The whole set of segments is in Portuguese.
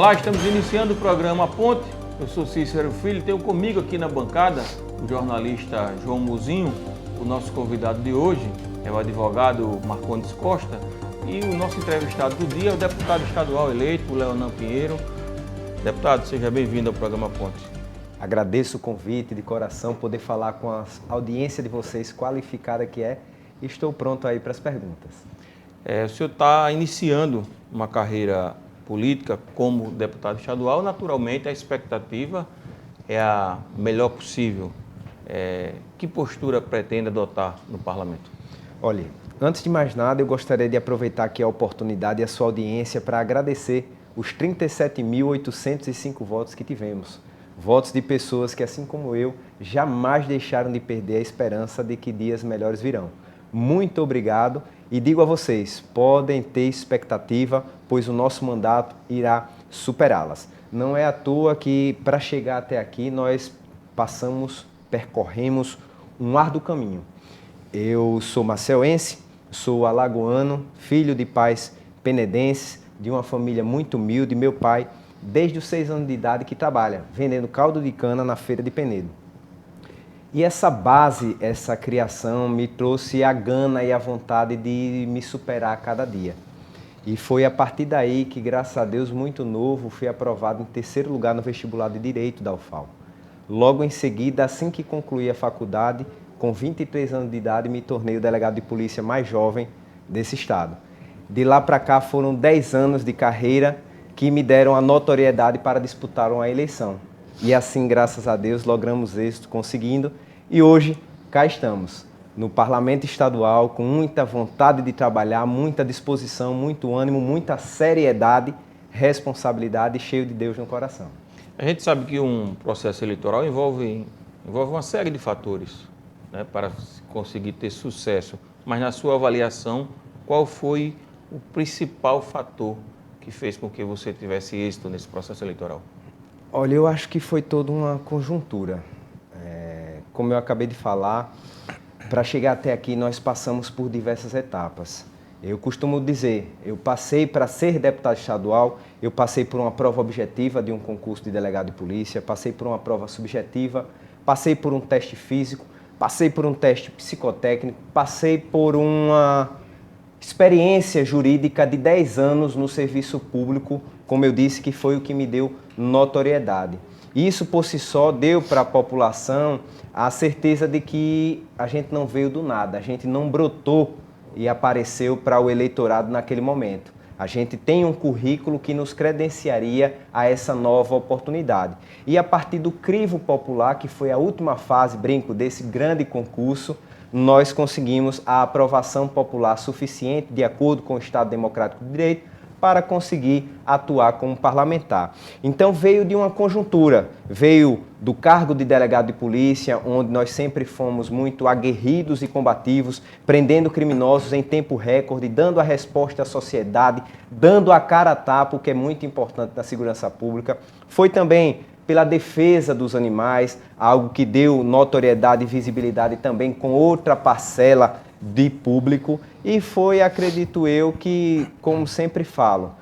Olá, estamos iniciando o programa Ponte. Eu sou Cícero Filho, tenho comigo aqui na bancada o jornalista João Muzinho. O nosso convidado de hoje é o advogado Marcondes Costa e o nosso entrevistado do dia é o deputado estadual eleito, o Leonan Pinheiro. Deputado, seja bem-vindo ao programa Ponte. Agradeço o convite de coração, poder falar com a audiência de vocês qualificada que é, e estou pronto aí para as perguntas. O senhor está iniciando uma carreira política como deputado estadual, naturalmente a expectativa é a melhor possível. Que postura pretende adotar no parlamento? Olha, antes de mais nada, eu gostaria de aproveitar aqui a oportunidade e a sua audiência para agradecer os 37.805 votos que tivemos. Votos de pessoas que, assim como eu, jamais deixaram de perder a esperança de que dias melhores virão. Muito obrigado e digo a vocês, podem ter expectativa, pois o nosso mandato irá superá-las. Não é à toa que, para chegar até aqui, nós percorremos um árduo caminho. Eu sou maceuense, sou alagoano, filho de pais penedenses, de uma família muito humilde. Meu pai, desde os 6 anos de idade, que trabalha vendendo caldo de cana na feira de Penedo. E essa base, essa criação me trouxe a gana e a vontade de me superar a cada dia. E foi a partir daí que, graças a Deus, muito novo, fui aprovado em 3º lugar no vestibular de Direito da UFAL. Logo em seguida, assim que concluí a faculdade, com 23 anos de idade, me tornei o delegado de polícia mais jovem desse estado. De lá para cá foram 10 anos de carreira que me deram a notoriedade para disputar uma eleição. E assim, graças a Deus, logramos êxito conseguindo. E hoje, cá estamos, no Parlamento Estadual, com muita vontade de trabalhar, muita disposição, muito ânimo, muita seriedade, responsabilidade e cheio de Deus no coração. A gente sabe que um processo eleitoral envolve uma série de fatores, né, para conseguir ter sucesso. Mas na sua avaliação, qual foi o principal fator que fez com que você tivesse êxito nesse processo eleitoral? Olha, eu acho que foi toda uma conjuntura. Como eu acabei de falar, para chegar até aqui nós passamos por diversas etapas. Eu costumo dizer, eu passei para ser deputado estadual, eu passei por uma prova objetiva de um concurso de delegado de polícia, passei por uma prova subjetiva, passei por um teste físico, passei por um teste psicotécnico, passei por uma experiência jurídica de 10 anos no serviço público, como eu disse, que foi o que me deu notoriedade. Isso por si só deu para a população a certeza de que a gente não veio do nada, a gente não brotou e apareceu para o eleitorado naquele momento. A gente tem um currículo que nos credenciaria a essa nova oportunidade. E a partir do crivo popular, que foi a última fase, desse grande concurso, nós conseguimos a aprovação popular suficiente, de acordo com o Estado Democrático de Direito, para conseguir atuar como parlamentar. Então veio de uma conjuntura, veio do cargo de delegado de polícia, onde nós sempre fomos muito aguerridos e combativos, prendendo criminosos em tempo recorde, dando a resposta à sociedade, dando a cara a tapa, o que é muito importante na segurança pública. Foi também pela defesa dos animais, algo que deu notoriedade e visibilidade também com outra parcela de público, e foi, acredito eu, que, como sempre falo,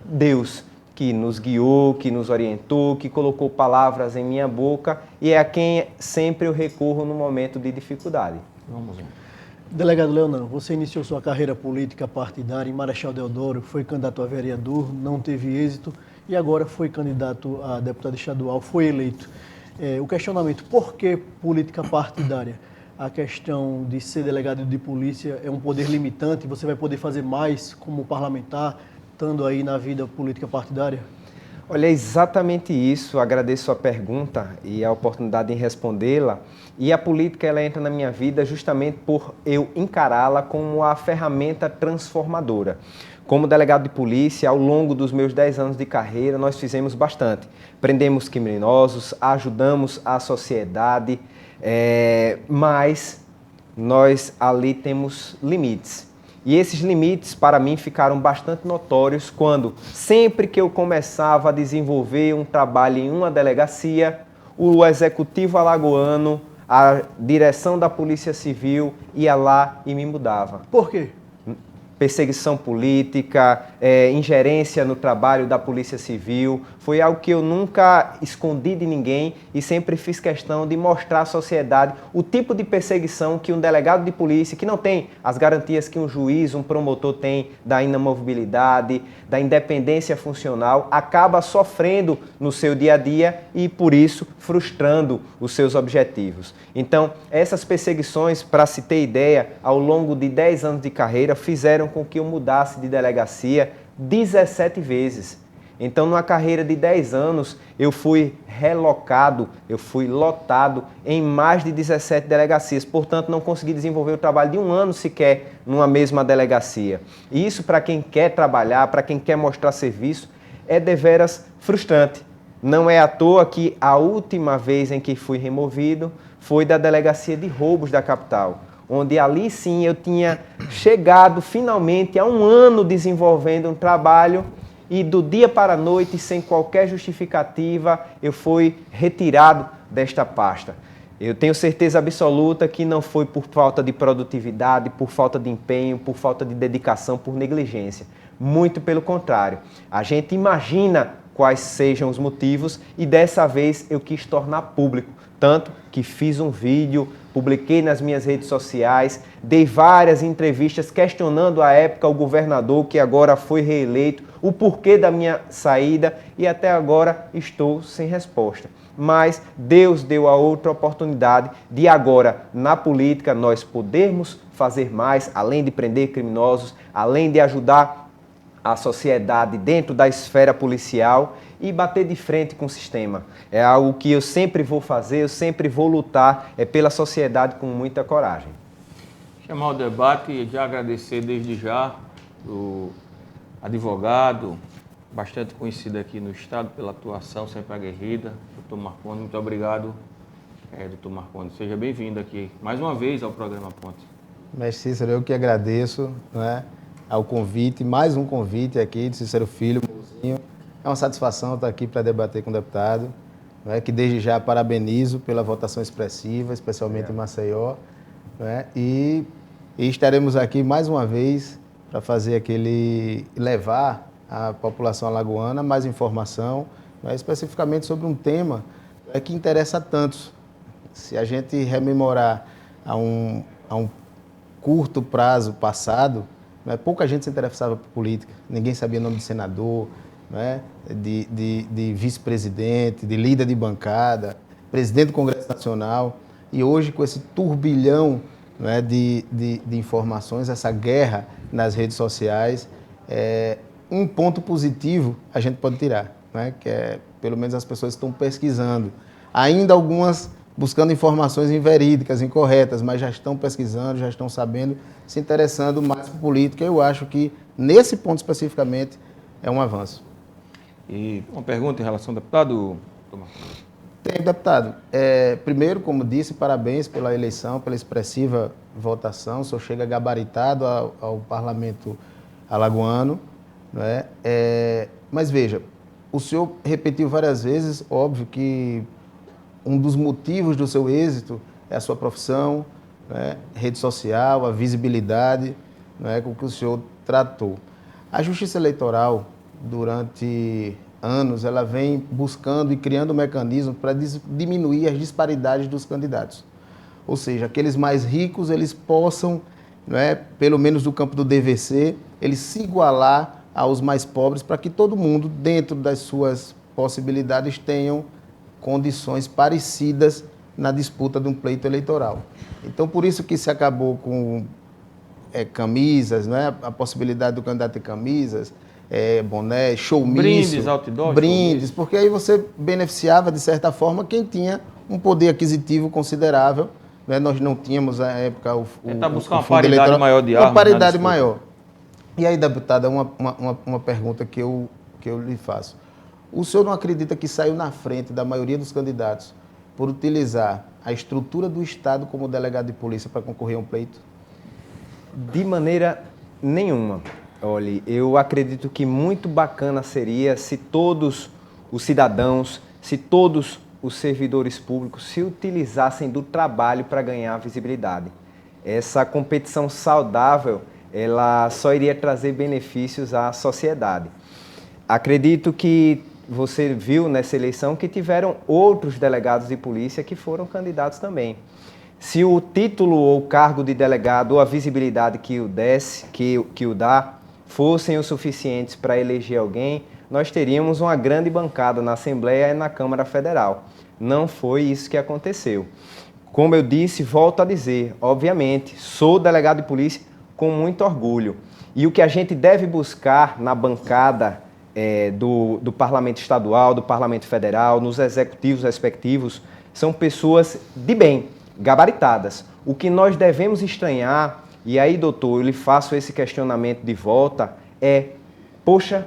Deus que nos guiou, que nos orientou, que colocou palavras em minha boca e é a quem sempre eu recorro no momento de dificuldade. Vamos lá. Delegado Leonan, você iniciou sua carreira política partidária em Marechal Deodoro, foi candidato a vereador, não teve êxito e agora foi candidato a deputado estadual, foi eleito. O questionamento, por que política partidária? A questão de ser delegado de polícia é um poder limitante, você vai poder fazer mais como parlamentar, estando aí na vida política partidária? Olha, é exatamente isso, agradeço a pergunta e a oportunidade em respondê-la. E a política ela entra na minha vida justamente por eu encará-la como a ferramenta transformadora. Como delegado de polícia, ao longo dos meus 10 anos de carreira, nós fizemos bastante. Prendemos criminosos, ajudamos a sociedade, mas nós ali temos limites. E esses limites, para mim, ficaram bastante notórios quando, sempre que eu começava a desenvolver um trabalho em uma delegacia, o executivo alagoano, a direção da Polícia Civil ia lá e me mudava. Por quê? perseguição política, ingerência no trabalho da Polícia Civil. Foi algo que eu nunca escondi de ninguém e sempre fiz questão de mostrar à sociedade o tipo de perseguição que um delegado de polícia, que não tem as garantias que um juiz, um promotor tem da inamovibilidade, da independência funcional, acaba sofrendo no seu dia a dia e, por isso, frustrando os seus objetivos. Então, essas perseguições, para se ter ideia, ao longo de 10 anos de carreira, fizeram com que eu mudasse de delegacia 17 vezes. Então, numa carreira de 10 anos, eu fui relocado, eu fui lotado em mais de 17 delegacias. Portanto, não consegui desenvolver o trabalho de um ano sequer numa mesma delegacia. E isso, para quem quer trabalhar, para quem quer mostrar serviço, é deveras frustrante. Não é à toa que a última vez em que fui removido foi da delegacia de roubos da capital, onde ali sim eu tinha chegado finalmente a um ano desenvolvendo um trabalho e do dia para a noite, sem qualquer justificativa, eu fui retirado desta pasta. Eu tenho certeza absoluta que não foi por falta de produtividade, por falta de empenho, por falta de dedicação, por negligência. Muito pelo contrário. A gente imagina quais sejam os motivos e dessa vez eu quis tornar público. Tanto que fiz um vídeo, publiquei nas minhas redes sociais, dei várias entrevistas questionando à época o governador, que agora foi reeleito, o porquê da minha saída e até agora estou sem resposta. Mas Deus deu a outra oportunidade de agora, na política, nós podermos fazer mais, além de prender criminosos, além de ajudar a sociedade dentro da esfera policial e bater de frente com o sistema. É algo que eu sempre vou fazer, eu sempre vou lutar pela sociedade com muita coragem. Chamar o debate e já agradecer desde já o advogado, bastante conhecido aqui no Estado pela atuação sempre aguerrida, doutor Marcondes. Muito obrigado, doutor Marcondes. Seja bem-vindo aqui mais uma vez ao programa Ponte. Mestre Cícero, eu que agradeço, né, ao convite, mais um convite aqui de Cícero Filho, Mozinho. É uma satisfação estar aqui para debater com o deputado, né, que desde já parabenizo pela votação expressiva, especialmente em Maceió, né, e estaremos aqui mais uma vez para levar à população alagoana mais informação, né, especificamente sobre um tema que interessa a tantos. Se a gente rememorar a um curto prazo passado, né, pouca gente se interessava por política, ninguém sabia o nome de senador, né, de vice-presidente, de líder de bancada, presidente do Congresso Nacional. E hoje, com esse turbilhão, né, de informações, essa guerra nas redes sociais, um ponto positivo a gente pode tirar, né, que é, pelo menos as pessoas estão pesquisando. Ainda algumas buscando informações inverídicas, incorretas, mas já estão pesquisando, já estão sabendo, se interessando mais por política. Eu acho que, nesse ponto especificamente, é um avanço. E uma pergunta em relação ao deputado, Tomás? Tem, deputado. Primeiro, como disse, parabéns pela eleição, pela expressiva votação. O senhor chega gabaritado ao parlamento alagoano, né? Mas veja, o senhor repetiu várias vezes, óbvio que um dos motivos do seu êxito é a sua profissão, né? Rede social, a visibilidade, né? Com que o senhor tratou. A Justiça Eleitoral, durante anos, ela vem buscando e criando mecanismos para diminuir as disparidades dos candidatos. Ou seja, aqueles mais ricos, eles possam, né, pelo menos do campo do DVC, eles se igualar aos mais pobres para que todo mundo, dentro das suas possibilidades, tenham condições parecidas na disputa de um pleito eleitoral. Então, por isso que se acabou com camisas, né, a possibilidade do candidato ter camisas, boné, showmício, brindes, outdoors, brindes, porque aí você beneficiava, de certa forma, quem tinha um poder aquisitivo considerável, né? Nós não tínhamos, na época, tentar buscar uma paridade maior de armas. Uma paridade maior. E aí, deputada, uma pergunta que eu lhe faço. O senhor não acredita que saiu na frente da maioria dos candidatos por utilizar a estrutura do Estado como delegado de polícia para concorrer a um pleito? De maneira nenhuma. Olha, eu acredito que muito bacana seria se todos os cidadãos, se todos os servidores públicos se utilizassem do trabalho para ganhar visibilidade. Essa competição saudável, ela só iria trazer benefícios à sociedade. Acredito que você viu nessa eleição que tiveram outros delegados de polícia que foram candidatos também. Se o título ou cargo de delegado ou a visibilidade que o dá fossem o suficientes para eleger alguém, nós teríamos uma grande bancada na Assembleia e na Câmara Federal. Não foi isso que aconteceu. Como eu disse, volto a dizer, obviamente, sou delegado de polícia com muito orgulho. E o que a gente deve buscar na bancada do Parlamento Estadual, do Parlamento Federal, nos executivos respectivos, são pessoas de bem, gabaritadas. O que nós devemos estranhar, e aí, doutor, eu lhe faço esse questionamento de volta, poxa,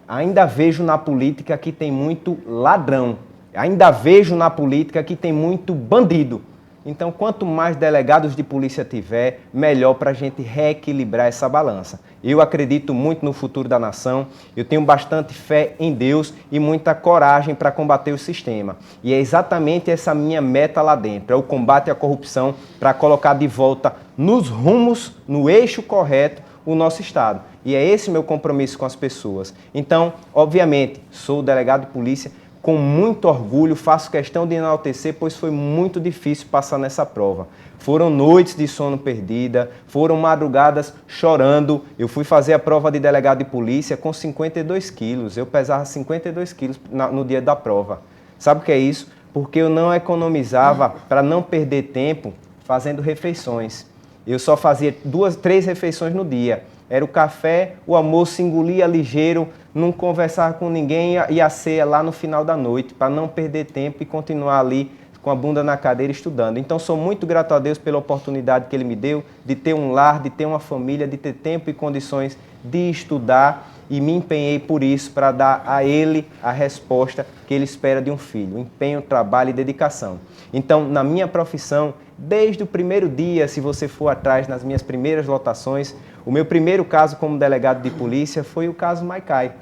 ainda vejo na política que tem muito ladrão, ainda vejo na política que tem muito bandido. Então, quanto mais delegados de polícia tiver, melhor para a gente reequilibrar essa balança. Eu acredito muito no futuro da nação, eu tenho bastante fé em Deus e muita coragem para combater o sistema. E é exatamente essa minha meta lá dentro, é o combate à corrupção para colocar de volta nos rumos, no eixo correto, o nosso Estado. E é esse meu compromisso com as pessoas. Então, obviamente, sou delegado de polícia, com muito orgulho, faço questão de enaltecer, pois foi muito difícil passar nessa prova. Foram noites de sono perdida, foram madrugadas chorando. Eu fui fazer a prova de delegado de polícia com 52 quilos. Eu pesava 52 quilos no dia da prova. Sabe o que é isso? Porque eu não economizava para não perder tempo fazendo refeições. Eu só fazia 2, 3 refeições no dia. Era o café, o almoço, engolia ligeiro, não conversava com ninguém e a ceia lá no final da noite, para não perder tempo e continuar ali com a bunda na cadeira estudando. Então, sou muito grato a Deus pela oportunidade que Ele me deu de ter um lar, de ter uma família, de ter tempo e condições de estudar, e me empenhei por isso, para dar a Ele a resposta que Ele espera de um filho: empenho, trabalho e dedicação. Então, na minha profissão, desde o primeiro dia, se você for atrás nas minhas primeiras lotações, o meu primeiro caso como delegado de polícia foi o caso Maicai.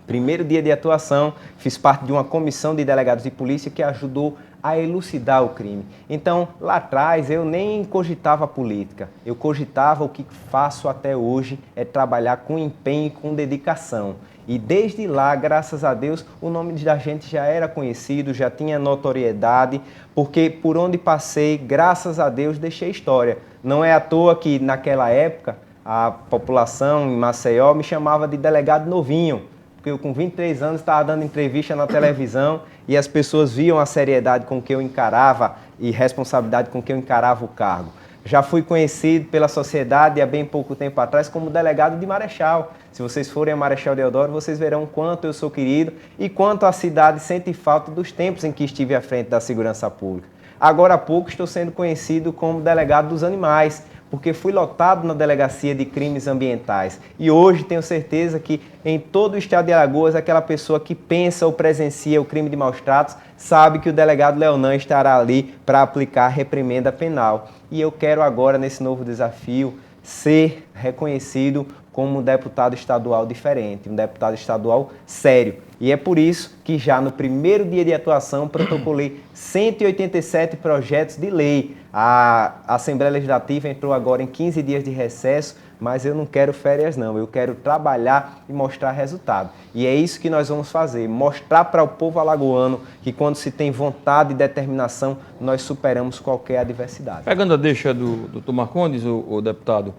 Primeiro dia de atuação, fiz parte de uma comissão de delegados de polícia que ajudou a elucidar o crime. Então, lá atrás, eu nem cogitava política. Eu cogitava o que faço até hoje, é trabalhar com empenho e com dedicação. E desde lá, graças a Deus, o nome da gente já era conhecido, já tinha notoriedade, porque por onde passei, graças a Deus, deixei história. Não é à toa que, naquela época, a população em Maceió me chamava de delegado novinho, porque eu com 23 anos estava dando entrevista na televisão e as pessoas viam a seriedade com que eu encarava e responsabilidade com que eu encarava o cargo. Já fui conhecido pela sociedade há bem pouco tempo atrás como delegado de Marechal. Se vocês forem a Marechal Deodoro, vocês verão quanto eu sou querido e quanto a cidade sente falta dos tempos em que estive à frente da segurança pública. Agora há pouco estou sendo conhecido como delegado dos animais, porque fui lotado na Delegacia de Crimes Ambientais. E hoje tenho certeza que em todo o estado de Alagoas, aquela pessoa que pensa ou presencia o crime de maus-tratos sabe que o delegado Leonan estará ali para aplicar a reprimenda penal. E eu quero agora, nesse novo desafio, ser reconhecido como um deputado estadual diferente, um deputado estadual sério. E é por isso que já no primeiro dia de atuação protocolei 187 projetos de lei. A Assembleia Legislativa entrou agora em 15 dias de recesso, mas eu não quero férias não, eu quero trabalhar e mostrar resultado. E é isso que nós vamos fazer, mostrar para o povo alagoano que quando se tem vontade e determinação, nós superamos qualquer adversidade. Pegando a deixa do Dr. Marcondes, o deputado,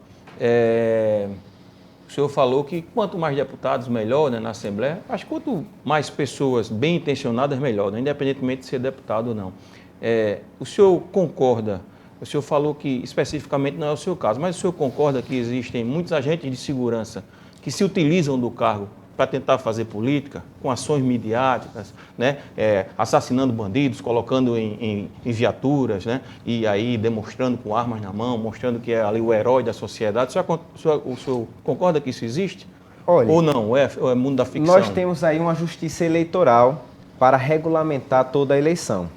o senhor falou que quanto mais deputados, melhor, né, na Assembleia. Acho que quanto mais pessoas bem intencionadas, melhor, né, independentemente de ser deputado ou não. O senhor concorda, o senhor falou que especificamente não é o seu caso, mas o senhor concorda que existem muitos agentes de segurança que se utilizam do cargo para tentar fazer política, com ações midiáticas, né, assassinando bandidos, colocando em viaturas, né, e aí demonstrando com armas na mão, mostrando que é ali o herói da sociedade. O senhor concorda que isso existe? Olha, ou não? É mundo da ficção? Nós temos aí uma justiça eleitoral para regulamentar toda a eleição.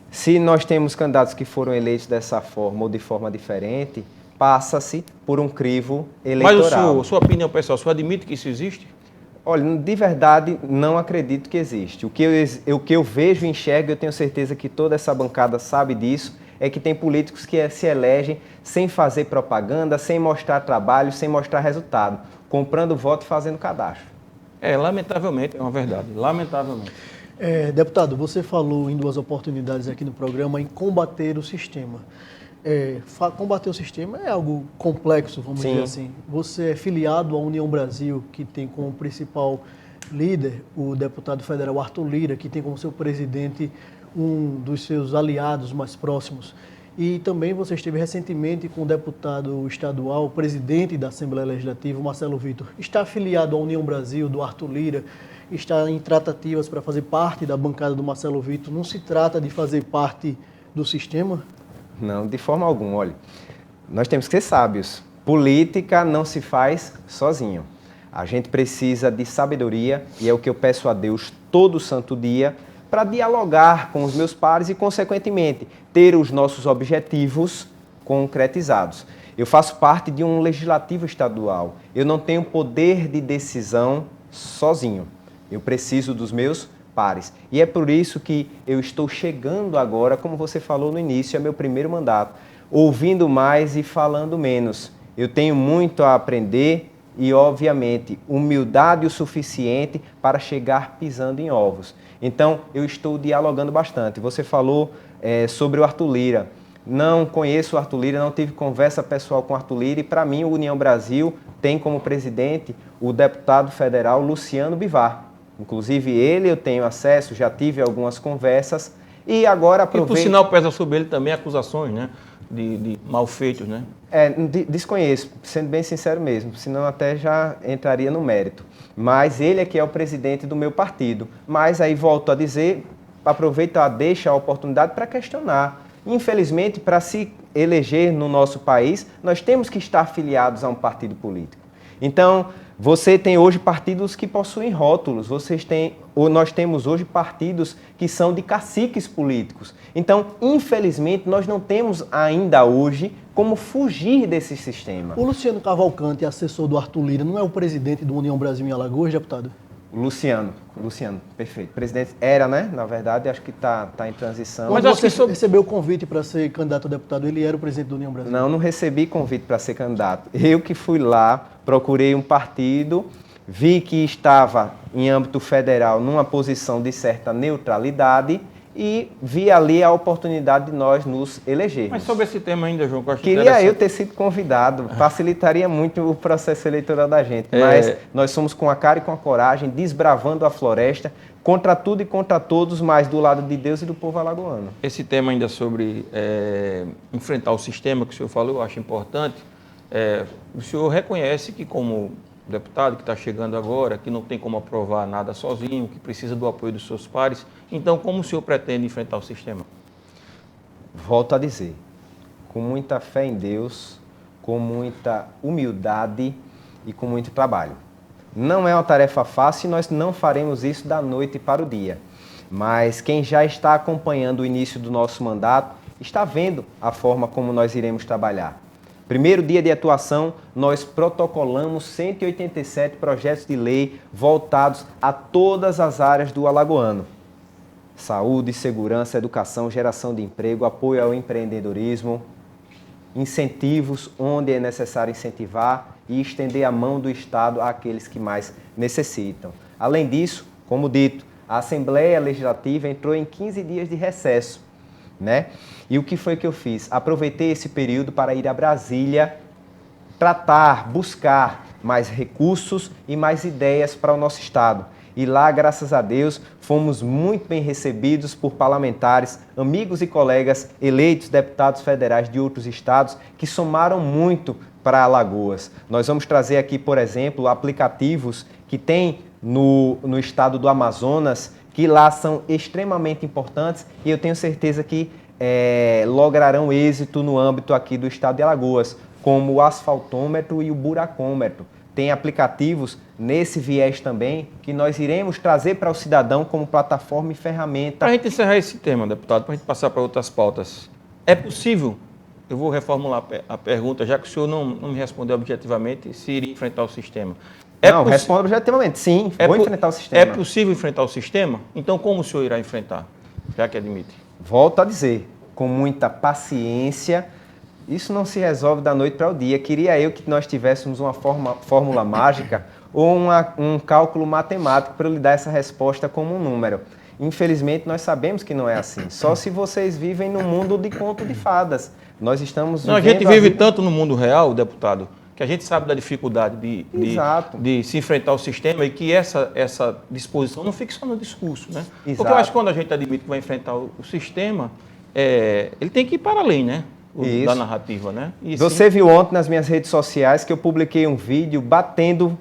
Se nós temos candidatos que foram eleitos dessa forma ou de forma diferente, passa-se por um crivo eleitoral. Mas sua opinião pessoal, o senhor admite que isso existe? Olha, de verdade, não acredito que existe. O que eu vejo e enxergo, eu tenho certeza que toda essa bancada sabe disso, é que tem políticos que se elegem sem fazer propaganda, sem mostrar trabalho, sem mostrar resultado, comprando voto e fazendo cadastro. Lamentavelmente, é uma verdade, lamentavelmente. Deputado, você falou em 2 oportunidades aqui no programa em combater o sistema. Combater o sistema é algo complexo, vamos dizer assim. Você é filiado à União Brasil, que tem como principal líder o deputado federal Arthur Lira, que tem como seu presidente um dos seus aliados mais próximos. E também você esteve recentemente com o deputado estadual, o presidente da Assembleia Legislativa, Marcelo Vitor. Está afiliado à União Brasil, do Arthur Lira, está em tratativas para fazer parte da bancada do Marcelo Vitor. Não se trata de fazer parte do sistema? Não, de forma alguma. Olha, nós temos que ser sábios. Política não se faz sozinho. A gente precisa de sabedoria e é o que eu peço a Deus todo santo dia para dialogar com os meus pares e, consequentemente, ter os nossos objetivos concretizados. Eu faço parte de um legislativo estadual. Eu não tenho poder de decisão sozinho. Eu preciso dos meus pares. E é por isso que eu estou chegando agora, como você falou no início, é meu primeiro mandato, ouvindo mais e falando menos. Eu tenho muito a aprender e, obviamente, humildade o suficiente para chegar pisando em ovos. Então, eu estou dialogando bastante. Você falou sobre o Arthur Lira. Não conheço o Arthur Lira, não tive conversa pessoal com o Arthur Lira e, para mim, o União Brasil tem como presidente o deputado federal Luciano Bivar. Inclusive, eu tenho acesso, já tive algumas conversas e agora aproveito... E, por sinal, pesa sobre ele também acusações, né? De malfeitos, né? Desconheço, sendo bem sincero mesmo, senão até já entraria no mérito. Mas ele é que é o presidente do meu partido. Mas aí volto a dizer, deixa a oportunidade para questionar. Infelizmente, para se eleger no nosso país, nós temos que estar filiados a um partido político. Então, você tem hoje partidos que possuem rótulos, nós temos hoje partidos que são de caciques políticos. Então, infelizmente, nós não temos ainda hoje como fugir desse sistema. O Luciano Cavalcante, assessor do Arthur Lira, não é o presidente do União Brasil em Alagoas, deputado? Luciano, perfeito. Presidente era, né? Na verdade, acho que está em transição. Mas você recebeu o convite para ser candidato a deputado, ele era o presidente da União Brasil? Não recebi convite para ser candidato. Eu que fui lá, procurei um partido, vi que estava em âmbito federal numa posição de certa neutralidade e vi ali a oportunidade de nós nos elegermos. Mas sobre esse tema ainda, João, que eu acho Queria eu ter sido convidado, facilitaria muito o processo eleitoral da gente, mas nós somos com a cara e com a coragem, desbravando a floresta, contra tudo e contra todos, mas do lado de Deus e do povo alagoano. Esse tema ainda sobre enfrentar o sistema que o senhor falou, eu acho importante. O senhor reconhece que, como deputado que está chegando agora, que não tem como aprovar nada sozinho, que precisa do apoio dos seus pares. Então, como o senhor pretende enfrentar o sistema? Volto a dizer, com muita fé em Deus, com muita humildade e com muito trabalho. Não é uma tarefa fácil e nós não faremos isso da noite para o dia. Mas quem já está acompanhando o início do nosso mandato está vendo a forma como nós iremos trabalhar. Primeiro dia de atuação, nós protocolamos 187 projetos de lei voltados a todas as áreas do alagoano. Saúde, segurança, educação, geração de emprego, apoio ao empreendedorismo, incentivos onde é necessário incentivar e estender a mão do Estado àqueles que mais necessitam. Além disso, como dito, a Assembleia Legislativa entrou em 15 dias de recesso, né? E o que foi que eu fiz? Aproveitei esse período para ir a Brasília, buscar mais recursos e mais ideias para o nosso Estado. E lá, graças a Deus, fomos muito bem recebidos por parlamentares, amigos e colegas eleitos deputados federais de outros estados que somaram muito para Alagoas. Nós vamos trazer aqui, por exemplo, aplicativos que tem no estado do Amazonas, que lá são extremamente importantes e eu tenho certeza que lograrão êxito no âmbito aqui do estado de Alagoas, como o asfaltômetro e o buracômetro. Tem aplicativos nesse viés também que nós iremos trazer para o cidadão como plataforma e ferramenta. Para a gente encerrar esse tema, deputado, para a gente passar para outras pautas, é possível, eu vou reformular a pergunta, já que o senhor não me respondeu objetivamente, se iria enfrentar o sistema. Respondo objetivamente, sim, vou enfrentar o sistema. É possível enfrentar o sistema? Então como o senhor irá enfrentar, já que admite? Volto a dizer, com muita paciência. Isso não se resolve da noite para o dia. Queria eu que nós tivéssemos uma fórmula mágica ou um cálculo matemático para eu lhe dar essa resposta como um número. Infelizmente, nós sabemos que não é assim. Só se vocês vivem num mundo de conto de fadas. Nós estamos Não, a gente vive tanto no mundo real, deputado, que a gente sabe da dificuldade de se enfrentar o sistema e que essa disposição não fique só no discurso, né? Exato. Porque eu acho que quando a gente admite que vai enfrentar o sistema, ele tem que ir para além, né? Da narrativa, né? E você viu ontem nas minhas redes sociais que eu publiquei um vídeo batendo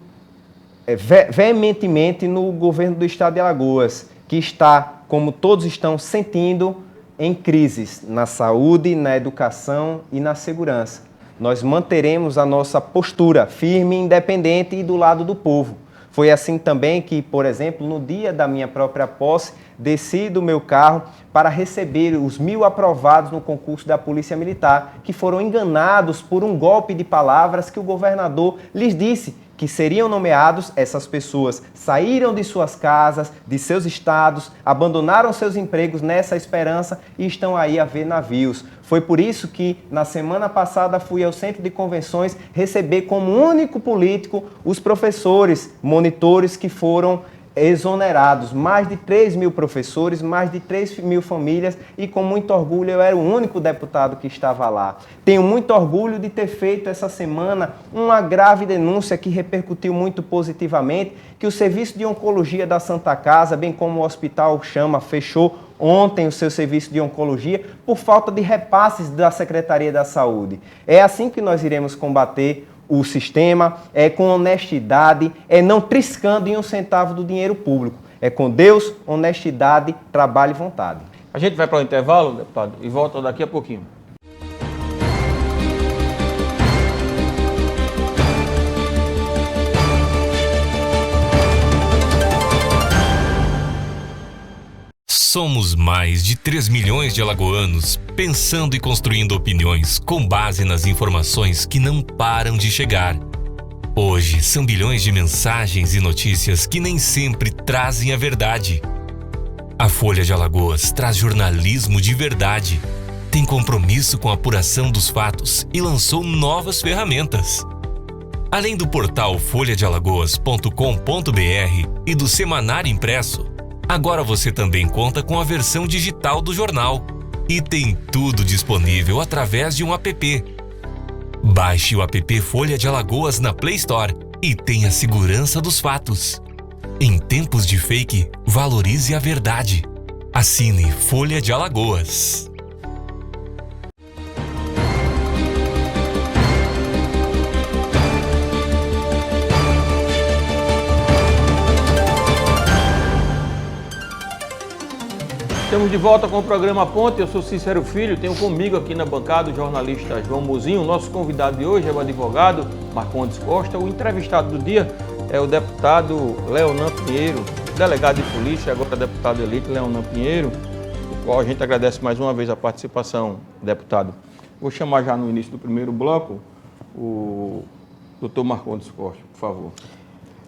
veementemente no governo do estado de Alagoas, que está, como todos estão sentindo, em crises na saúde, na educação e na segurança. Nós manteremos a nossa postura firme, independente e do lado do povo. Foi assim também que, por exemplo, no dia da minha própria posse, desci do meu carro para receber os 1.000 aprovados no concurso da Polícia Militar, que foram enganados por um golpe de palavras que o governador lhes disse que seriam nomeados. Essas pessoas saíram de suas casas, de seus estados, abandonaram seus empregos nessa esperança e estão aí a ver navios. Foi por isso que, na semana passada, fui ao Centro de Convenções receber como único político os professores, monitores que foram exonerados. Mais de 3.000 professores, mais de 3.000 famílias e com muito orgulho eu era o único deputado que estava lá. Tenho muito orgulho de ter feito essa semana uma grave denúncia que repercutiu muito positivamente, que o Serviço de Oncologia da Santa Casa, bem como o Hospital Chama, fechou ontem o seu serviço de oncologia por falta de repasses da Secretaria da Saúde. É assim que nós iremos combater o sistema, com honestidade, não triscando em um centavo do dinheiro público. É com Deus, honestidade, trabalho e vontade. A gente vai para o intervalo, deputado, e volta daqui a pouquinho. Somos mais de 3 milhões de alagoanos pensando e construindo opiniões com base nas informações que não param de chegar. Hoje são bilhões de mensagens e notícias que nem sempre trazem a verdade. A Folha de Alagoas traz jornalismo de verdade, tem compromisso com a apuração dos fatos e lançou novas ferramentas. Além do portal folhadealagoas.com.br e do semanário impresso, agora você também conta com a versão digital do jornal e tem tudo disponível através de um app. Baixe o app Folha de Alagoas na Play Store e tenha segurança dos fatos. Em tempos de fake, valorize a verdade. Assine Folha de Alagoas. Estamos de volta com o programa Ponte. Eu sou Cícero Filho, tenho comigo aqui na bancada o jornalista João Muzinho. O nosso convidado de hoje é o advogado Marcondes Costa. O entrevistado do dia é o deputado Leonan Pinheiro, delegado de polícia, agora deputado eleito Leonan Pinheiro, o qual a gente agradece mais uma vez a participação, deputado. Vou chamar já no início do primeiro bloco o doutor Marcondes Costa, por favor.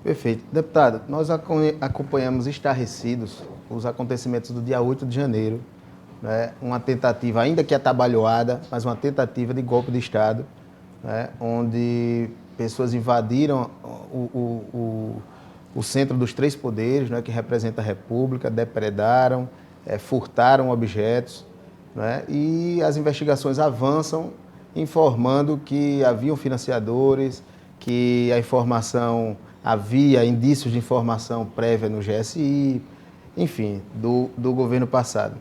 Perfeito. Deputado, nós acompanhamos estarrecidos os acontecimentos do dia 8 de janeiro, né? Uma tentativa, ainda que atabalhoada, mas uma tentativa de golpe de Estado, né? Onde pessoas invadiram o centro dos três poderes, né? Que representa a República, depredaram, furtaram objetos, né? E as investigações avançam informando que haviam financiadores, que a informação... havia indícios de informação prévia no GSI, enfim, do governo passado.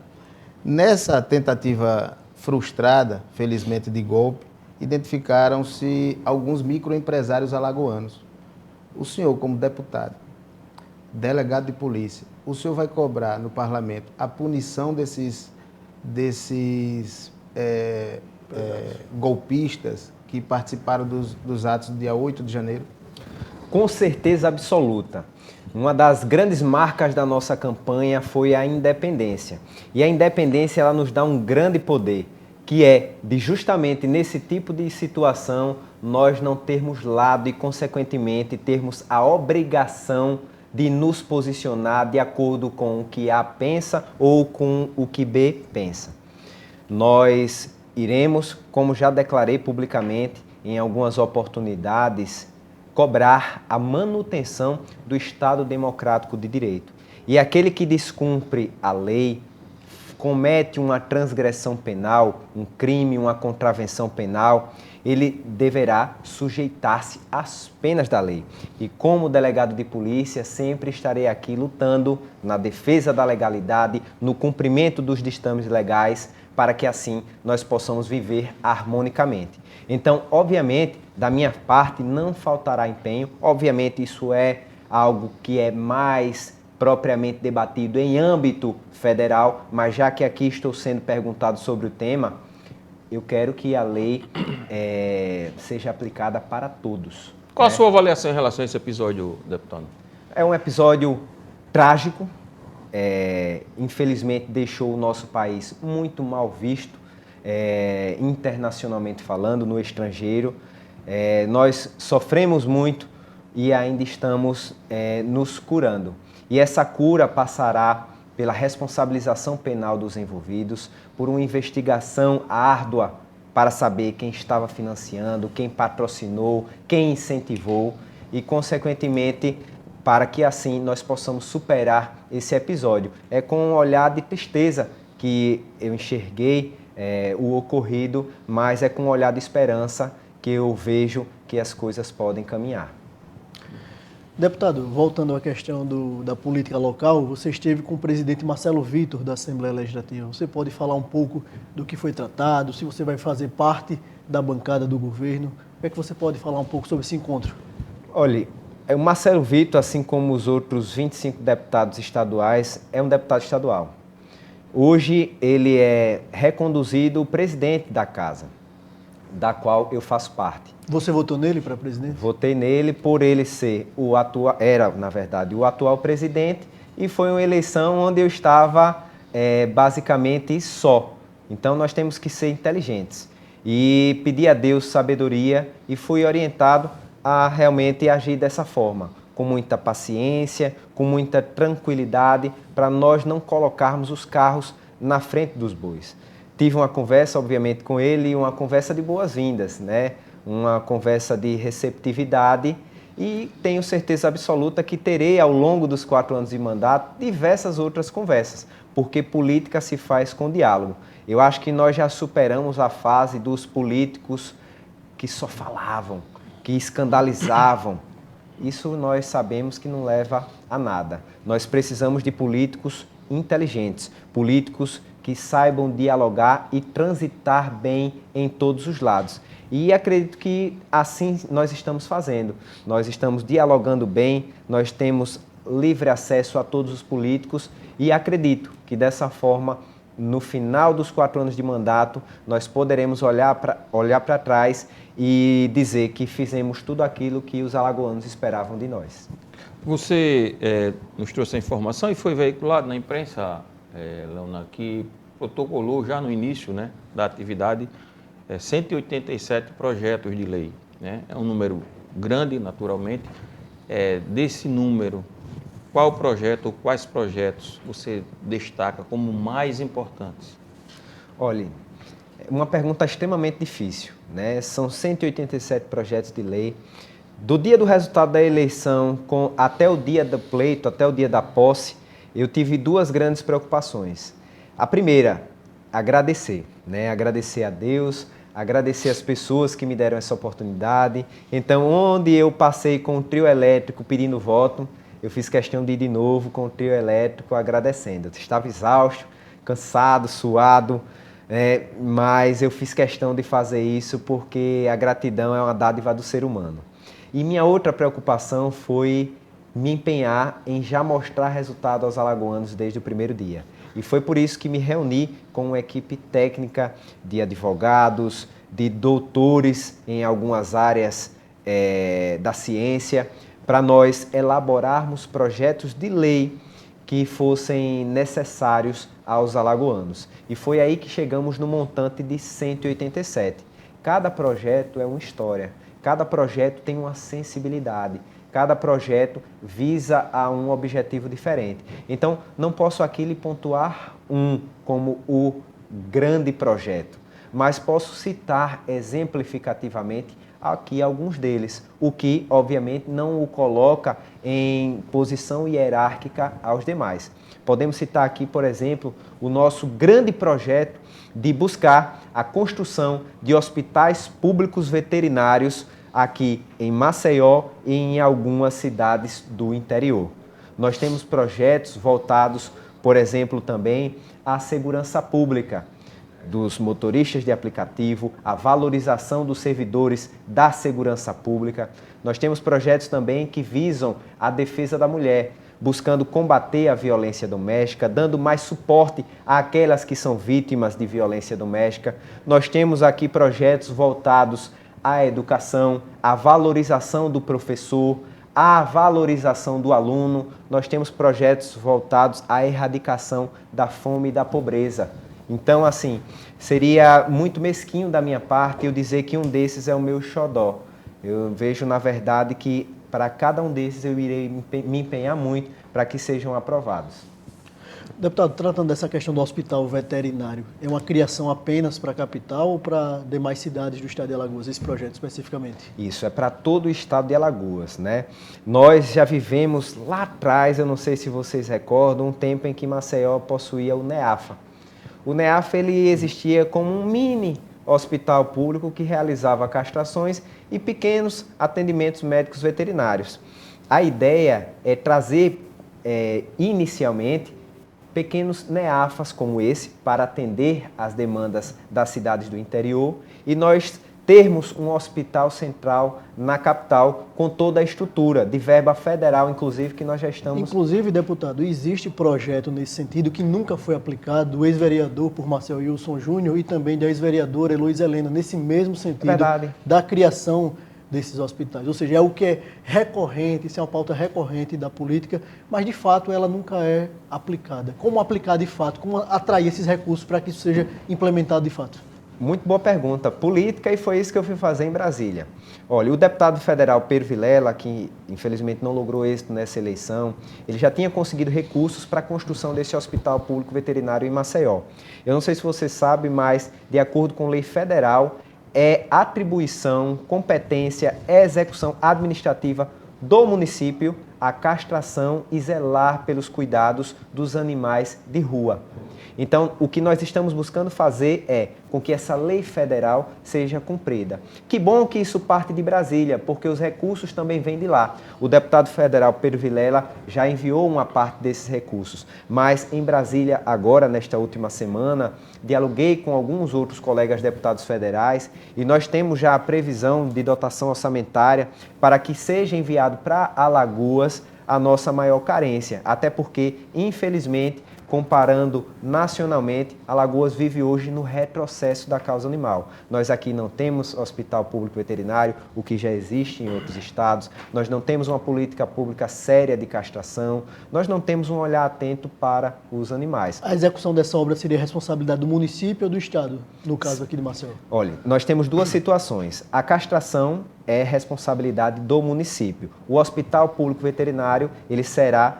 Nessa tentativa frustrada, felizmente, de golpe, identificaram-se alguns microempresários alagoanos. O senhor, como deputado, delegado de polícia, o senhor vai cobrar no parlamento a punição desses golpistas que participaram dos atos do dia 8 de janeiro? Com certeza absoluta. Uma das grandes marcas da nossa campanha foi a independência. E a independência ela nos dá um grande poder, que é de justamente nesse tipo de situação nós não termos lado e, consequentemente, termos a obrigação de nos posicionar de acordo com o que A pensa ou com o que B pensa. nós iremos, como já declarei publicamente em algumas oportunidades, cobrar a manutenção do Estado Democrático de Direito. E aquele que descumpre a lei, comete uma transgressão penal, um crime, uma contravenção penal, ele deverá sujeitar-se às penas da lei. E como delegado de polícia, sempre estarei aqui lutando na defesa da legalidade, no cumprimento dos ditames legais, para que assim nós possamos viver harmonicamente. Então, obviamente, da minha parte não faltará empenho, obviamente isso é algo que é mais propriamente debatido em âmbito federal, mas já que aqui estou sendo perguntado sobre o tema, eu quero que a lei seja aplicada para todos. Qual a sua avaliação em relação a esse episódio, deputado? É um episódio trágico, infelizmente deixou o nosso país muito mal visto, internacionalmente falando, no estrangeiro. Nós sofremos muito e ainda estamos nos curando. E essa cura passará pela responsabilização penal dos envolvidos, por uma investigação árdua para saber quem estava financiando, quem patrocinou, quem incentivou e, consequentemente, para que assim nós possamos superar esse episódio. É com um olhar de tristeza que eu enxerguei o ocorrido, mas é com um olhar de esperança que eu vejo que as coisas podem caminhar. Deputado, voltando à questão da política local, você esteve com o presidente Marcelo Vitor, da Assembleia Legislativa. Você pode falar um pouco do que foi tratado, se você vai fazer parte da bancada do governo? O que é que você pode falar um pouco sobre esse encontro? Olha, o Marcelo Vitor, assim como os outros 25 deputados estaduais, é um deputado estadual. Hoje ele é reconduzido o presidente da casa, da qual eu faço parte. Você votou nele para presidente? Votei nele por ele ser o atual, na verdade, o atual presidente, e foi uma eleição onde eu estava basicamente só. Então nós temos que ser inteligentes. E pedi a Deus sabedoria e fui orientado a realmente agir dessa forma, com muita paciência, com muita tranquilidade, para nós não colocarmos os carros na frente dos bois. Tive uma conversa, obviamente, com ele, uma conversa de boas-vindas, né? Uma conversa de receptividade, e tenho certeza absoluta que terei, ao longo dos 4 anos de mandato, diversas outras conversas, porque política se faz com diálogo. Eu acho que nós já superamos a fase dos políticos que só falavam, que escandalizavam. Isso nós sabemos que não leva a nada. Nós precisamos de políticos inteligentes, políticos que saibam dialogar e transitar bem em todos os lados. E acredito que assim nós estamos fazendo. Nós estamos dialogando bem, nós temos livre acesso a todos os políticos e acredito que dessa forma, no final dos 4 anos de mandato, nós poderemos olhar para trás e dizer que fizemos tudo aquilo que os alagoanos esperavam de nós. Você nos trouxe a informação e foi veiculado na imprensa, Leonardo, que protocolou já no início, né, da atividade 187 projetos de lei, né? É um número grande, naturalmente. Desse número, qual projeto ou quais projetos você destaca como mais importantes? Olha, uma pergunta extremamente difícil, né? São 187 projetos de lei. Do dia do resultado da eleição até o dia do pleito, até o dia da posse, eu tive 2 grandes preocupações. A primeira, agradecer, né? Agradecer a Deus, agradecer as pessoas que me deram essa oportunidade. Então, onde eu passei com o trio elétrico pedindo voto, eu fiz questão de ir de novo com o trio elétrico agradecendo. Eu estava exausto, cansado, suado, mas eu fiz questão de fazer isso porque a gratidão é uma dádiva do ser humano. E minha outra preocupação foi me empenhar em já mostrar resultado aos alagoanos desde o primeiro dia. E foi por isso que me reuni com uma equipe técnica de advogados, de doutores em algumas áreas da ciência, para nós elaborarmos projetos de lei que fossem necessários aos alagoanos. E foi aí que chegamos no montante de 187. Cada projeto é uma história, cada projeto tem uma sensibilidade. Cada projeto visa a um objetivo diferente. Então, não posso aqui lhe pontuar como o grande projeto, mas posso citar exemplificativamente aqui alguns deles, o que, obviamente, não o coloca em posição hierárquica aos demais. Podemos citar aqui, por exemplo, o nosso grande projeto de buscar a construção de hospitais públicos veterinários aqui em Maceió e em algumas cidades do interior. Nós temos projetos voltados, por exemplo, também à segurança pública dos motoristas de aplicativo, a valorização dos servidores da segurança pública. Nós temos projetos também que visam a defesa da mulher, buscando combater a violência doméstica, dando mais suporte àquelas que são vítimas de violência doméstica. Nós temos aqui projetos voltados à educação, à valorização do professor, à valorização do aluno. Nós temos projetos voltados à erradicação da fome e da pobreza. Então, assim, seria muito mesquinho da minha parte eu dizer que um desses é o meu xodó. Eu vejo, na verdade, que para cada um desses eu irei me empenhar muito para que sejam aprovados. Deputado, tratando dessa questão do hospital veterinário, é uma criação apenas para a capital ou para demais cidades do estado de Alagoas, esse projeto especificamente? Isso, é para todo o estado de Alagoas, né? Nós já vivemos lá atrás, eu não sei se vocês recordam, um tempo em que Maceió possuía o NEAFA. O NEAFA ele existia como um mini hospital público que realizava castrações e pequenos atendimentos médicos veterinários. A ideia é trazer, inicialmente, pequenos NEAFAs como esse para atender às demandas das cidades do interior e nós termos um hospital central na capital com toda a estrutura de verba federal, inclusive, que nós já estamos... Inclusive, deputado, existe projeto nesse sentido que nunca foi aplicado do ex-vereador por Marcel Wilson Júnior e também da ex-vereadora Heloísa Helena, nesse mesmo sentido da criação desses hospitais. Ou seja, é o que é recorrente, isso é uma pauta recorrente da política, mas de fato ela nunca é aplicada. Como aplicar de fato? Como atrair esses recursos para que isso seja implementado de fato? Muito boa pergunta. Política, e foi isso que eu fui fazer em Brasília. Olha, o deputado federal Pedro Vilela, que infelizmente não logrou êxito nessa eleição, ele já tinha conseguido recursos para a construção desse hospital público veterinário em Maceió. Eu não sei se você sabe, mas de acordo com lei federal, é atribuição, competência, execução administrativa do município a castração e zelar pelos cuidados dos animais de rua. Então, o que nós estamos buscando fazer é com que essa lei federal seja cumprida. Que bom que isso parte de Brasília, porque os recursos também vêm de lá. O deputado federal Pedro Vilela já enviou uma parte desses recursos, mas em Brasília, agora, nesta última semana, dialoguei com alguns outros colegas deputados federais e nós temos já a previsão de dotação orçamentária para que seja enviado para Alagoas a nossa maior carência, até porque, infelizmente, comparando nacionalmente, Alagoas vive hoje no retrocesso da causa animal. Nós aqui não temos hospital público veterinário, o que já existe em outros estados, nós não temos uma política pública séria de castração, nós não temos um olhar atento para os animais. A execução dessa obra seria responsabilidade do município ou do estado, no caso aqui de Maceió? Olha, nós temos duas situações. A castração é responsabilidade do município. O hospital público veterinário, ele será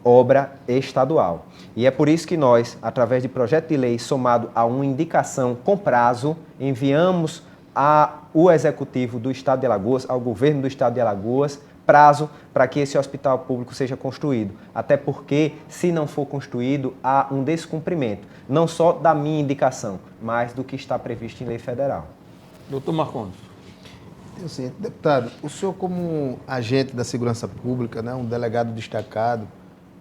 obra estadual. E é por isso que nós, através de projeto de lei somado a uma indicação com prazo, enviamos ao Executivo do Estado de Alagoas, ao Governo do Estado de Alagoas, prazo para que esse hospital público seja construído. Até porque, se não for construído, há um descumprimento, não só da minha indicação, mas do que está previsto em lei federal. Doutor Marcondes. Assim, deputado, o senhor como agente da segurança pública, né, um delegado destacado,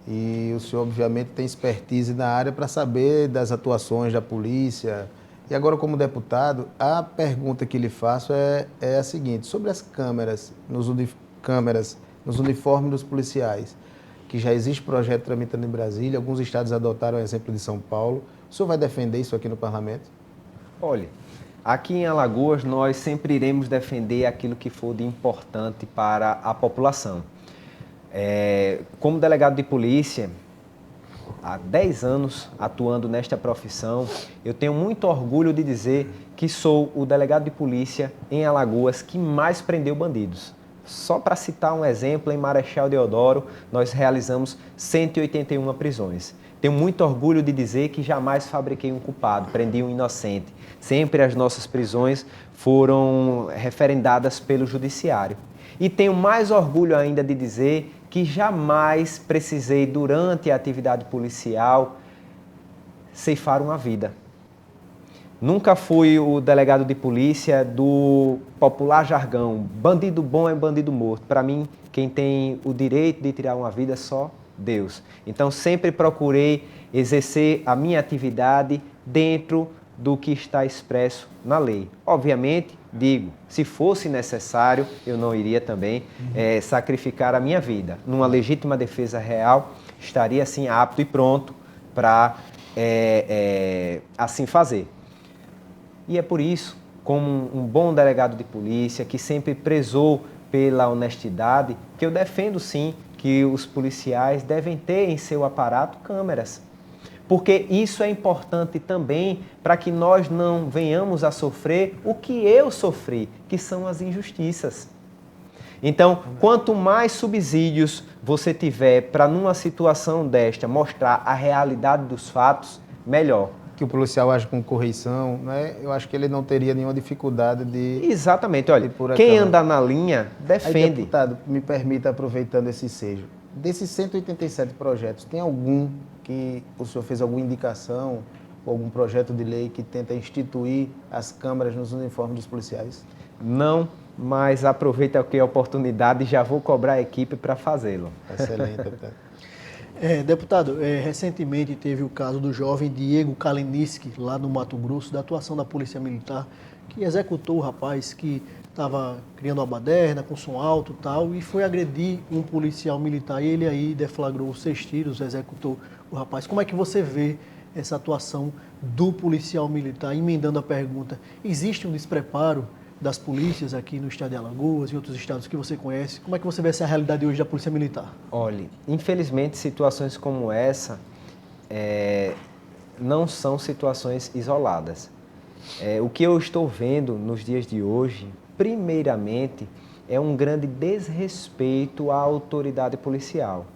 e o senhor, obviamente, tem expertise na área para saber das atuações da polícia. E agora, como deputado, a pergunta que lhe faço é a seguinte: sobre as câmeras nos uniformes dos policiais, que já existe projeto tramitando em Brasília, alguns estados adotaram o exemplo de São Paulo. O senhor vai defender isso aqui no parlamento? Olha, aqui em Alagoas nós sempre iremos defender aquilo que for de importante para a população. Como delegado de polícia, há 10 anos atuando nesta profissão, eu tenho muito orgulho de dizer que sou o delegado de polícia em Alagoas que mais prendeu bandidos. Só para citar um exemplo, em Marechal Deodoro, nós realizamos 181 prisões. tenho muito orgulho de dizer que jamais fabriquei um culpado, prendi um inocente. Sempre as nossas prisões foram referendadas pelo judiciário. E tenho mais orgulho ainda de dizer que jamais precisei, durante a atividade policial, ceifar uma vida. Nunca fui o delegado de polícia do popular jargão, bandido bom é bandido morto. Para mim, quem tem o direito de tirar uma vida é só Deus. Então, sempre procurei exercer a minha atividade dentro do que está expresso na lei. Obviamente, digo, se fosse necessário, eu não iria também sacrificar a minha vida. Numa legítima defesa real, estaria assim apto e pronto para assim fazer. E é por isso, como um bom delegado de polícia, que sempre prezou pela honestidade, que eu defendo sim que os policiais devem ter em seu aparato câmeras. Porque isso é importante também para que nós não venhamos a sofrer o que eu sofri, que são as injustiças. Então, quanto mais subsídios você tiver para, numa situação desta, mostrar a realidade dos fatos, melhor. Que o policial age com correição, né? Eu acho que ele não teria nenhuma dificuldade de... Exatamente. Olha, quem anda na linha, defende. Aí, deputado, me permita, aproveitando esse ensejo, desses 187 projetos, tem algum que o senhor fez alguma indicação, ou algum projeto de lei que tenta instituir as câmeras nos uniformes dos policiais? Não, mas aproveita aqui a oportunidade e já vou cobrar a equipe para fazê-lo. Excelente, deputado. Deputado, recentemente teve o caso do jovem Diego Kaleniski, lá no Mato Grosso, da atuação da Polícia Militar, que executou o rapaz que estava criando uma baderna com som alto e tal, e foi agredir um policial militar, e ele aí deflagrou 6 tiros, executou o rapaz. Como é que você vê essa atuação do policial militar? Emendando a pergunta, existe um despreparo das polícias aqui no estado de Alagoas e outros estados que você conhece? Como é que você vê essa realidade hoje da Polícia Militar? Olhe, infelizmente situações como essa não são situações isoladas. O que eu estou vendo nos dias de hoje, primeiramente, é um grande desrespeito à autoridade policial.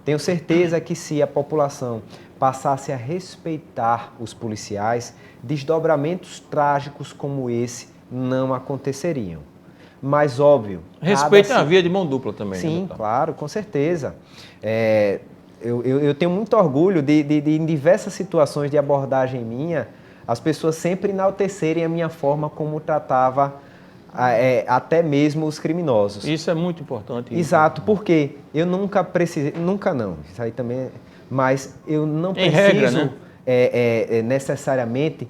Tenho certeza que se a população passasse a respeitar os policiais, desdobramentos trágicos como esse não aconteceriam. Mas, óbvio... Respeito é a via de mão dupla também. Sim, né, claro, com certeza. Eu tenho muito orgulho de, em diversas situações de abordagem minha, as pessoas sempre enaltecerem a minha forma como tratava até mesmo os criminosos. Isso é muito importante. Exato, porque eu nunca precisei... Nunca não, isso aí também... Mas eu não em preciso regra, né? necessariamente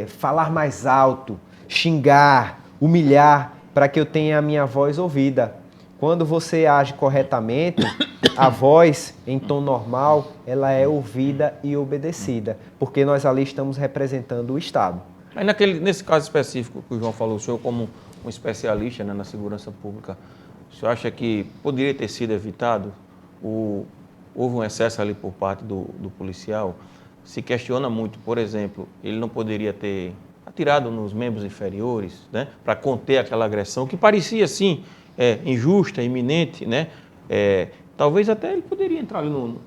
falar mais alto, xingar, humilhar, para que eu tenha a minha voz ouvida. Quando você age corretamente, a voz, em tom normal, ela é ouvida e obedecida, porque nós ali estamos representando o Estado. Aí nesse caso específico que o João falou, o senhor como um especialista, né, na segurança pública, o senhor acha que poderia ter sido evitado? Houve um excesso ali por parte do policial? Se questiona muito, por exemplo, ele não poderia ter atirado nos membros inferiores, né, para conter aquela agressão que parecia, assim, injusta, iminente, né? Talvez até ele poderia entrar ali no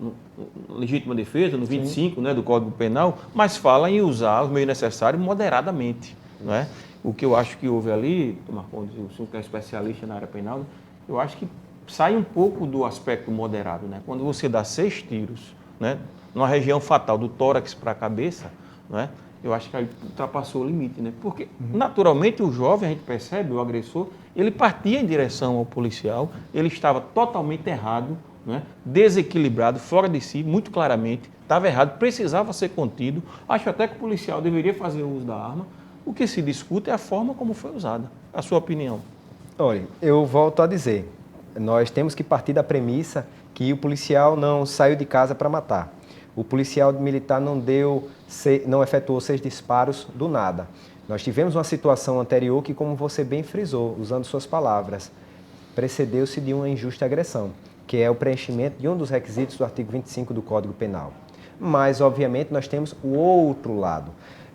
legítima defesa, no 25, né, do Código Penal, mas fala em usar os meios necessários moderadamente, não é? O que eu acho que houve ali, Marcondes, o senhor que é especialista na área penal, eu acho que sai um pouco do aspecto moderado, né? Quando você dá 6 tiros, né, numa região fatal, do tórax para a cabeça, não é? Eu acho que aí ultrapassou o limite, né? Porque, naturalmente, o jovem, a gente percebe, o agressor, ele partia em direção ao policial, ele estava totalmente errado, né? Desequilibrado, fora de si, muito claramente, estava errado, precisava ser contido. Acho até que o policial deveria fazer uso da arma. O que se discute é a forma como foi usada. A sua opinião? Olha, eu volto a dizer, nós temos que partir da premissa que o policial não saiu de casa para matar. O policial militar não efetuou 6 disparos do nada. Nós tivemos uma situação anterior que, como você bem frisou, usando suas palavras, precedeu-se de uma injusta agressão, que é o preenchimento de um dos requisitos do artigo 25 do Código Penal. Mas, obviamente, nós temos o outro lado.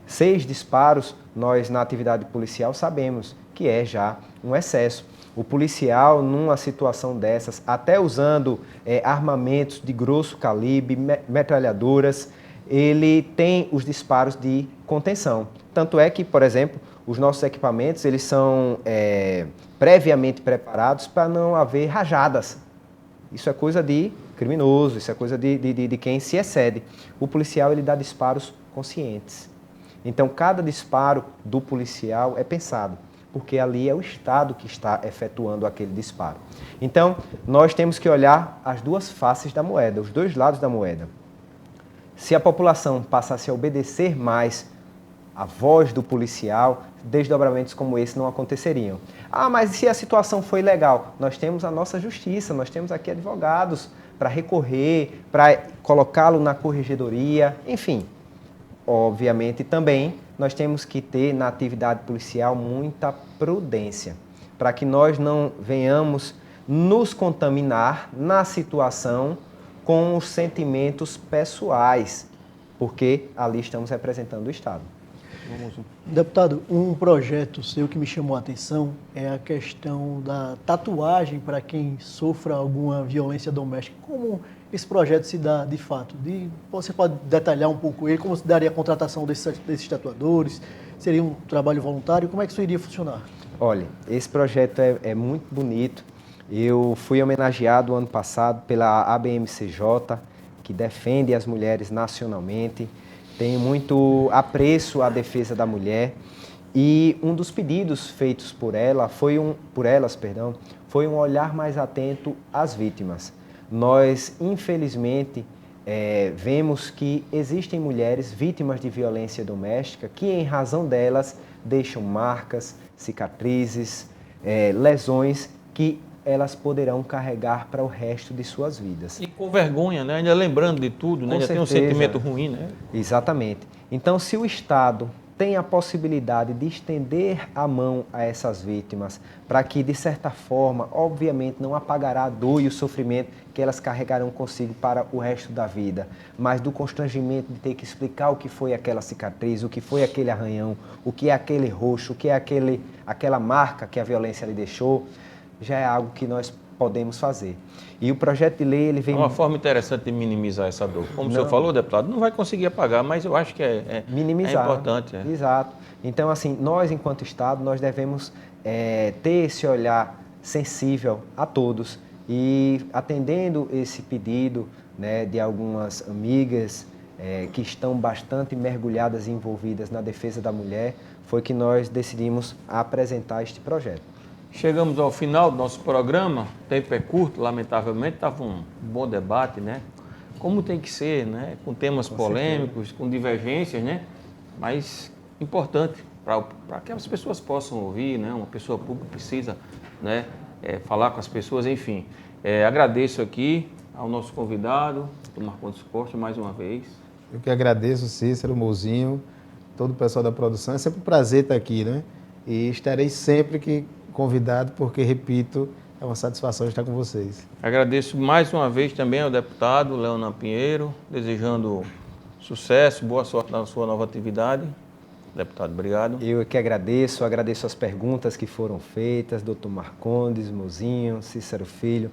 6 disparos, nós, na atividade policial, sabemos que é já um excesso. O policial, numa situação dessas, até usando armamentos de grosso calibre, metralhadoras, ele tem os disparos de contenção. Tanto é que, por exemplo, os nossos equipamentos eles são previamente preparados para não haver rajadas. Isso é coisa de criminoso, isso é coisa de quem se excede. O policial ele dá disparos conscientes. Então, cada disparo do policial é pensado, porque ali é o Estado que está efetuando aquele disparo. Então, nós temos que olhar as duas faces da moeda, os dois lados da moeda. Se a população passasse a obedecer mais a voz do policial, desdobramentos como esse não aconteceriam. Ah, mas se a situação foi legal? Nós temos a nossa justiça, nós temos aqui advogados para recorrer, para colocá-lo na corregedoria, enfim. Obviamente também nós temos que ter na atividade policial muita prudência, para que nós não venhamos nos contaminar na situação com os sentimentos pessoais, porque ali estamos representando o Estado. Deputado, um projeto seu que me chamou a atenção é a questão da tatuagem para quem sofra alguma violência doméstica. Como esse projeto se dá de fato? Você pode detalhar um pouco ele? Como se daria a contratação desses tatuadores? Seria um trabalho voluntário? Como é que isso iria funcionar? Olha, esse projeto é muito bonito. Eu fui homenageado ano passado pela ABMCJ, que defende as mulheres nacionalmente. Tenho muito apreço à defesa da mulher e um dos pedidos feitos por elas foi um olhar mais atento às vítimas. Nós, infelizmente, vemos que existem mulheres vítimas de violência doméstica que, em razão delas, deixam marcas, cicatrizes, lesões que elas poderão carregar para o resto de suas vidas. E com vergonha, né? Ainda lembrando de tudo, né? Já tem um sentimento ruim, né? Exatamente. Então, se o Estado tem a possibilidade de estender a mão a essas vítimas, para que, de certa forma, obviamente, não apagará a dor e o sofrimento que elas carregarão consigo para o resto da vida, mas do constrangimento de ter que explicar o que foi aquela cicatriz, o que foi aquele arranhão, o que é aquele roxo, o que é aquela marca que a violência lhe deixou, já é algo que nós podemos fazer. E o projeto de lei, ele vem... É uma forma interessante de minimizar essa dor. Como o senhor falou, deputado, não vai conseguir apagar, mas eu acho que minimizar, é importante. Exato. Então, assim, nós, enquanto Estado, nós devemos ter esse olhar sensível a todos e atendendo esse pedido, né, de algumas amigas que estão bastante mergulhadas e envolvidas na defesa da mulher, foi que nós decidimos apresentar este projeto. Chegamos ao final do nosso programa, o tempo é curto, lamentavelmente, estava um bom debate, né? Como tem que ser, né? Com temas polêmicos, com divergências, né? Mas importante para que as pessoas possam ouvir, né? Uma pessoa pública precisa, né? Falar com as pessoas, enfim. Agradeço aqui ao nosso convidado, o Marcondes Costa, mais uma vez. Eu que agradeço, Cícero, Mozinho, todo o pessoal da produção. É sempre um prazer estar aqui, né? E estarei sempre que convidado, porque, repito, é uma satisfação estar com vocês. Agradeço mais uma vez também ao deputado Leonan Pinheiro, desejando sucesso, boa sorte na sua nova atividade. Deputado, obrigado. Eu que agradeço as perguntas que foram feitas, doutor Marcondes, Mozinho, Cícero Filho.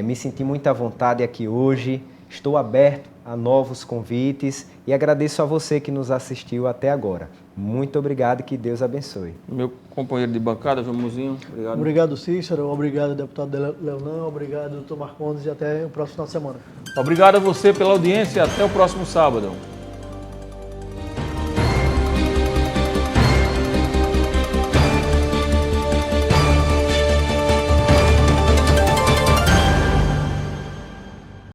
Me senti muito à vontade aqui hoje, estou aberto a novos convites e agradeço a você que nos assistiu até agora. Muito obrigado e que Deus abençoe. Meu companheiro de bancada, João Mozinho, obrigado. Obrigado, Cícero. Obrigado, deputado Leonan. Obrigado, doutor Marcondes. E até o próximo final de semana. Obrigado a você pela audiência. Até o próximo sábado.